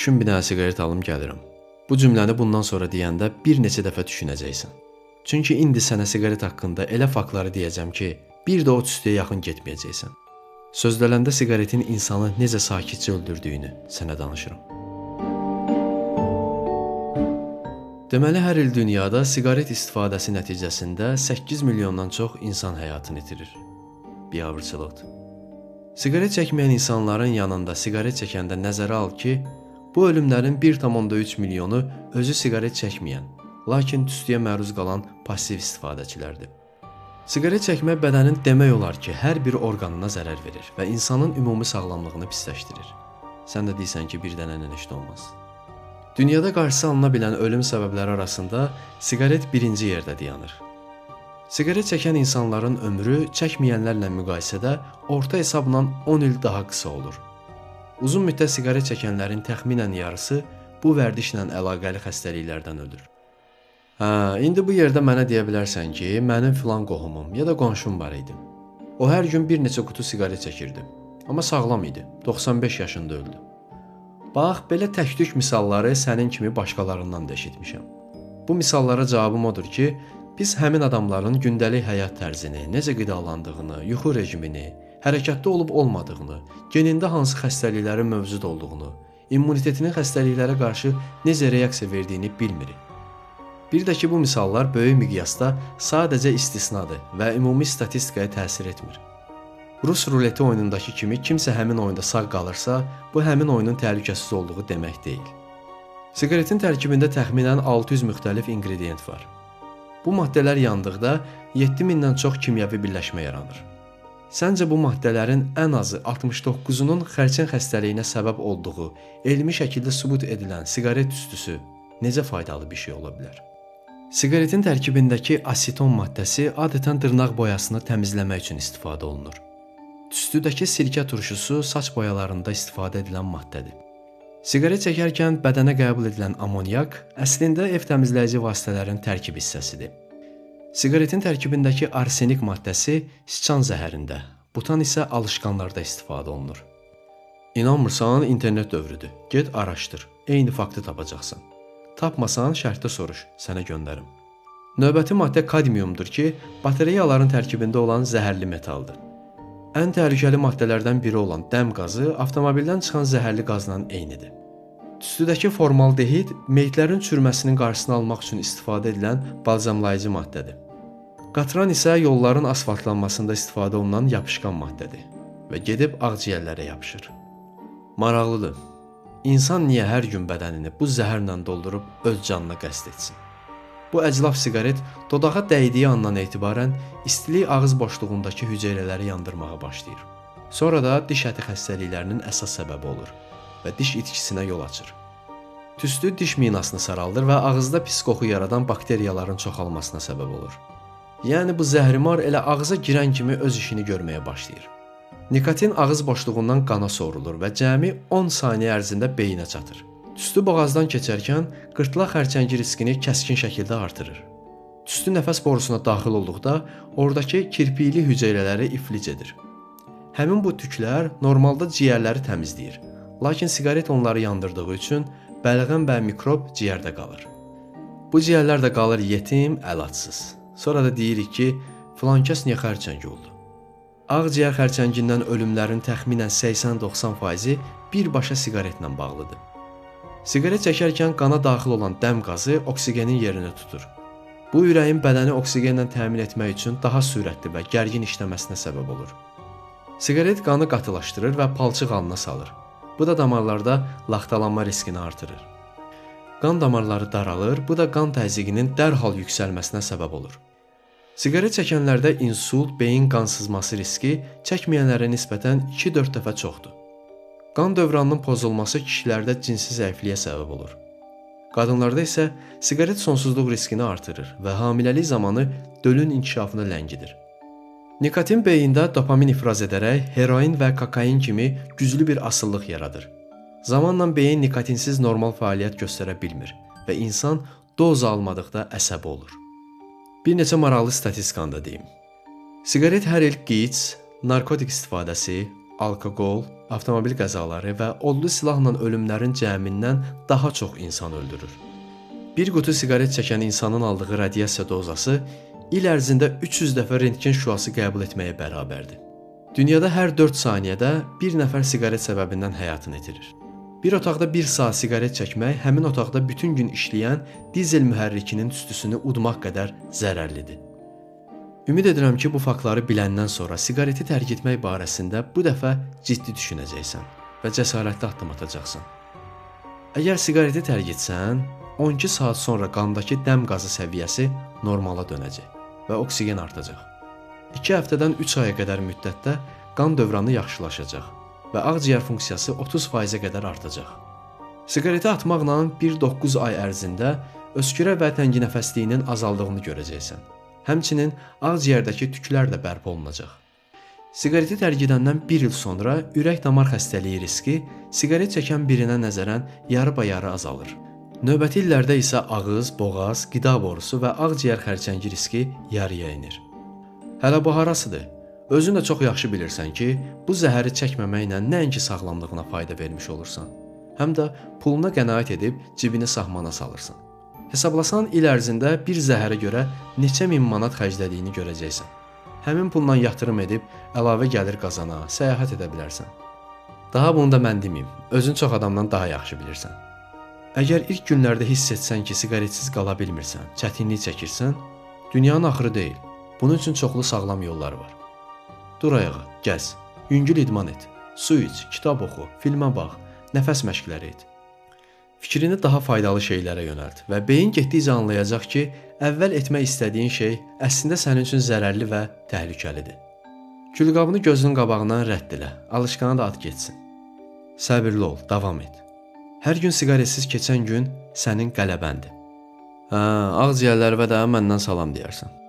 düşün bir dənə siqaret alım gəlirəm. Bu cümləni bundan sonra deyəndə bir neçə dəfə düşünəcəksən. Çünki indi sənə siqaret haqqında elə faktları deyəcəm ki, bir də o tüstüyə yaxın getməyəcəksən. Sözləndə siqaretin insanı necə sakitcə öldürdüyünü sənə danışıram. Deməli, hər il dünyada siqaret istifadəsi nəticəsində 8 milyondan çox insan həyatını itirir. Biabırçılıqdır. Siqaret çəkməyən insanların yanında siqaret çəkəndə nəzərə al ki, bu ölümlərin 1,3 milyonu özü siqaret çəkməyən, lakin tüstüyə məruz qalan pasiv istifadəçilərdir. Siqaret çəkmək bədənin demək olar ki, hər bir orqanına zərər verir və insanın ümumi sağlamlığını pisləşdirir. Sən də deyirsən ki, bir dənə heç nə olmaz. Dünyada qarşısı alına bilən ölüm səbəbləri arasında siqaret birinci yerdə dayanır. Siqaret çəkən insanların ömrü çəkməyənlərlə müqayisədə orta hesabla 10 il daha qısa olur. Uzun müddət siqaret çəkənlərin təxminən yarısı bu vərdişlə əlaqəli xəstəliklərdən ölür. İndi bu yerdə mənə deyə bilərsən ki, mənim filan qohumum ya da qonşum var idi. O hər gün bir neçə qutu siqaret çəkirdi, amma sağlam idi, 95 yaşında öldü. Bax, belə tək-tük misalları sənin kimi başqalarından da eşitmişəm. Bu misallara cavabım odur ki, biz həmin adamların gündəlik həyat tərzini, necə qidalandığını, yuxu rejimini, hərəkətdə olub-olmadığını, genində hansı xəstəliklərin mövcud olduğunu, immunitetinin xəstəliklərə qarşı necə reaksiya verdiyini bilmirik. Bir də ki, bu misallar böyük miqyasda sadəcə istisnadır və ümumi statistikaya təsir etmir. Rus ruleti oyunundakı kimi kimsə həmin oyunda sağ qalırsa, bu həmin oyunun təhlükəsiz olduğu demək deyil. Siqaretin tərkibində təxminən 600 müxtəlif ingredient var. Bu maddələr yandıqda 7000-dən çox kimyəvi birləşmə yaranır. Səncə bu maddələrin ən azı 69-unun xərçəng xəstəliyinə səbəb olduğu elmi şəkildə sübut edilən siqaret tüstüsü necə faydalı bir şey ola bilər? Siqaretin tərkibindəki aseton maddəsi adətən dırnaq boyasını təmizləmək üçün istifadə olunur. Tüstüdəki sirkə turşusu saç boyalarında istifadə edilən maddədir. Siqaret çəkərkən bədənə qəbul edilən amonyak əslində ev təmizləyici vasitələrin tərkib hissəsidir. Siqaretin tərkibindəki arsenik maddəsi siçan zəhərində, butan isə alışqanlarda istifadə olunur. İnanmırsan, internet dövrüdür. Get araşdır, eyni faktı tapacaqsan. Tapmasan, şərtdə soruş, sənə göndərim. Növbəti maddə kadmiumdur ki, batareyaların tərkibində olan zəhərli metaldır. Ən təhlükəli maddələrdən biri olan dəm qazı avtomobildən çıxan zəhərli qazla eynidir. Tüstüdəki formaldehid meyitlərin çürüməsinin qarşısını almaq üçün istifadə edilən balzamlayıcı maddədir. Qatran isə yolların asfaltlanmasında istifadə olunan yapışqan maddədir və gedib ağciyərlərə yapışır. Maraqlıdır. İnsan niyə hər gün bədənini bu zəhərlə doldurub öz canına qəsd etsin? Bu əclaf siqaret dodağa dəydiyi andan etibarən istilik ağız boşluğundakı hüceyrələri yandırmağa başlayır. Sonra da diş əti xəstəliklərinin əsas səbəbi olur və diş itkisinə yol açır. Tüstü diş minasını saraldır və ağızda pis qoxu yaradan bakteriyaların çoxalmasına səbəb olur. Yəni bu zəhrimar elə ağıza girən kimi öz işini görməyə başlayır. Nikotin ağız boşluğundan qana sorulur və cəmi 10 saniyə ərzində beyinə çatır. Tüstü boğazdan keçərkən qırtlaq xərçəngi riskini kəskin şəkildə artırır. Tüstü nəfəs borusuna daxil olduqda oradakı kirpikli hüceyrələri iflic edir. Həmin bu tüklər normalda ciyərləri təmizləyir. Lakin siqaret onları yandırdığı üçün bəlğəm və mikrob ciyərdə qalır. Bu ciyərlər də qalır yetim, əlacsız. Sonra da deyirik ki, filankəs niyə xərçəng oldu? Ağciyər xərçəngindən ölümlərin təxminən 80-90%-i birbaşa siqaretlə bağlıdır. Siqaret çəkərkən qana daxil olan dəm qazı oksigenin yerini tutur. Bu ürəyin bədəni oksigenlə təmin etmək üçün daha sürətli və gərgin işləməsinə səbəb olur. Siqaret qanı qatılaşdırır və palçıq halına salır. Bu da damarlarda laxtalanma riskini artırır. Qan damarları daralır, bu da qan təzyiqinin dərhal yüksəlməsinə səbəb olur. Siqaret çəkənlərdə insult, beyin qan sızması riski çəkməyənlərə nisbətən 2-4 dəfə çoxdur. Qan dövranının pozulması kişilərdə cinsi zəifliyə səbəb olur. Qadınlarda isə siqaret sonsuzluq riskini artırır və hamiləlik zamanı dölün inkişafını ləngidir. Nikotin beyində dopamin ifraz edərək heroin və kokain kimi güclü bir asıllıq yaradır. Zamanla beyin nikotinsiz normal fəaliyyət göstərə bilmir və insan doz almadıqda əsəbi olur. Bir neçə maraqlı statistikanı da deyim. Siqaret hər il qiç, narkotik istifadəsi, alkoqol, avtomobil qəzaları və odlu silahla ölümlərin cəmindən daha çox insan öldürür. Bir qutu siqaret çəkən insanın aldığı radiasiya dozası il ərzində 300 dəfə rentgen şüası qəbul etməyə bərabərdir. Dünyada hər 4 saniyədə bir nəfər siqaret səbəbindən həyatını itirir. Bir otaqda 1 saat siqaret çəkmək həmin otaqda bütün gün işləyən dizel mühərrikinin tüstüsünü udmaq qədər zərərlidir. Ümid edirəm ki, bu faktları biləndən sonra siqareti tərk etmək barəsində bu dəfə ciddi düşünəcəksən və cəsarətli addım atacaqsan. Əgər siqareti tərk etsən, 12 saat sonra qandakı dəm qazı səviyyəsi normala dönəcək və oksigen artacaq. 2 həftədən 3 aya qədər müddətdə qan dövranı yaxşılaşacaq və ağciyər funksiyası 30%-ə qədər artacaq. Siqareti atmaqla 1-9 ay ərzində öskürə və tənginəfəsliyinin azaldığını görəcəksən. Həmçinin ağciyərdəki tüklər də bərpa olunacaq. Siqareti tərk edəndən 1 il sonra ürək-damar xəstəliyi riski siqaret çəkən birinə nəzərən yarı-bayarı azalır. Növbəti illərdə isə ağız, boğaz, qida borusu və ağciyər xərçəngi riski yarıya enir. Hələ bu harasıdır? Özün də çox yaxşı bilirsən ki, bu zəhəri çəkməməklə nəinki sağlamlığına fayda vermiş olursan, həm də puluna qənaət edib cibini sahmana salırsan. Hesablasan il ərzində bir zəhərə görə neçə min manat xərclədiyini görəcəksən. Həmin pulla yatırım edib əlavə gəlir qazana, səyahət edə bilərsən. Daha bunu da mən deməyim, özün çox adamdan daha yaxşı bilirsən. Əgər ilk günlərdə hiss etsən ki, siqaretsiz qala bilmirsən, çətinlik çəkirsən, dünyanın axırı deyil. Bunun üçün çoxlu sağlam yollar var. Dur ayağa, gəz, yüngül idman et, su iç, kitab oxu, filmə bax, nəfəs məşqləri et. Fikrini daha faydalı şeylərə yönəlt və beyin getdikcə anlayacaq ki, əvvəl etmək istədiyin şey əslində sənin üçün zərərli və təhlükəlidir. Külqabını gözünün qabağından rədd elə, alışqana da at getsin. Səbirli ol, davam et. Hər gün siqaretsiz keçən gün sənin qələbəndir. Ağciyərlərinə də məndən salam deyərsən.